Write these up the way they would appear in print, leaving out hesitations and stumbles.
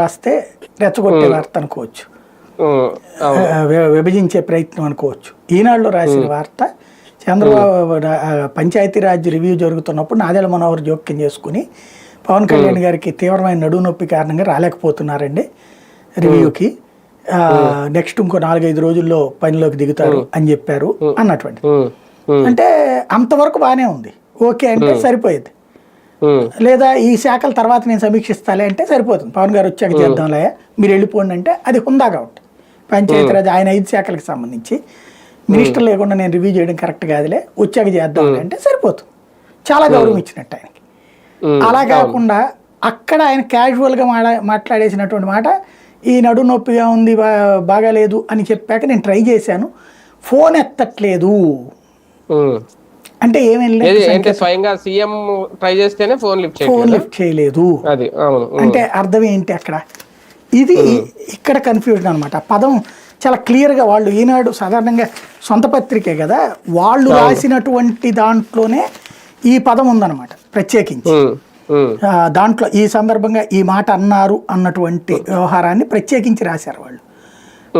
రాస్తే రెచ్చగొట్టే వార్త అనుకోవచ్చు, విభజించే ప్రయత్నం అనుకోవచ్చు. ఈనాడులో రాసిన వార్త చంద్రబాబు పంచాయతీరాజ్ రివ్యూ జరుగుతున్నప్పుడు నాదెళ్ల మనోహర్ జోక్యం చేసుకుని పవన్ కళ్యాణ్ గారికి తీవ్రమైన నడువు నొప్పి కారణంగా రాలేకపోతున్నారండి రివ్యూకి, నెక్స్ట్ ఇంకో 4-5 రోజుల్లో పనిలోకి దిగుతారు అని చెప్పారు అన్నటువంటి. అంటే అంతవరకు బాగానే ఉంది, ఓకే అంటే సరిపోయేది. లేదా ఈ శాఖల తర్వాత నేను సమీక్షిస్తాలే అంటే సరిపోతుంది, పవన్ గారు వచ్చాక చేద్దాంలే మీరు వెళ్ళిపోండి అంటే అది హుందాగా ఉంటుంది. పంచాయతీరాజ్ ఆయన 5 శాఖలకు సంబంధించి మినిస్టర్ లేకుండా నేను రివ్యూ చేయడం కరెక్ట్ కాదులే, వచ్చాక చేద్దాంలే అంటే సరిపోతుంది, చాలా గౌరవం ఇచ్చినట్టు ఆయనకి. అలా కాకుండా అక్కడ ఆయన క్యాజువల్గా మాట్లాడేసినటువంటి మాట, ఈ నడు నొప్పిగా ఉంది బాగాలేదు అని చెప్పాక నేను ట్రై చేశాను, ఫోన్ ఎత్తట్లేదు అంటే స్వయంగా సీఎం ట్రై చేస్తేనే ఫోన్ లిఫ్ట్ చేయలేదు అంటే అర్థం ఏంటి అక్కడ? ఇది ఇక్కడ కన్ఫ్యూజన్ అనమాట. పదం చాలా క్లియర్గా వాళ్ళు ఈనాడు సాధారణంగా సొంత పత్రికే కదా, వాళ్ళు రాసినటువంటి దాంట్లోనే ఈ పదం ఉందన్నమాట ప్రత్యేకించి. దాంట్లో ఈ సందర్భంగా ఈ మాట అన్నారు అన్నటువంటి వ్యవహారాన్ని ప్రత్యేకించి రాశారు వాళ్ళు.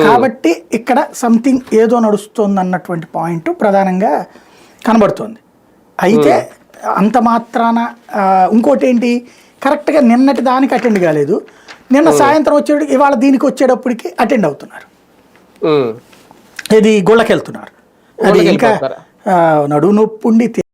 కాబట్టి ఇక్కడ సంథింగ్ ఏదో నడుస్తుంది అన్నటువంటి పాయింట్ ప్రధానంగా కనబడుతుంది. అయితే అంత మాత్రాన ఇంకోటి ఏంటి, కరెక్ట్గా నిన్నటి దానికి అటెండ్ కాలేదు, నిన్న సాయంత్రం వచ్చేటికి ఇవాళ దీనికి వచ్చేటప్పటికి అటెండ్ అవుతున్నారు, ఇది గుళ్ళకెళ్తున్నారు. అది ఇంకా నడువు నొప్పి ఉండి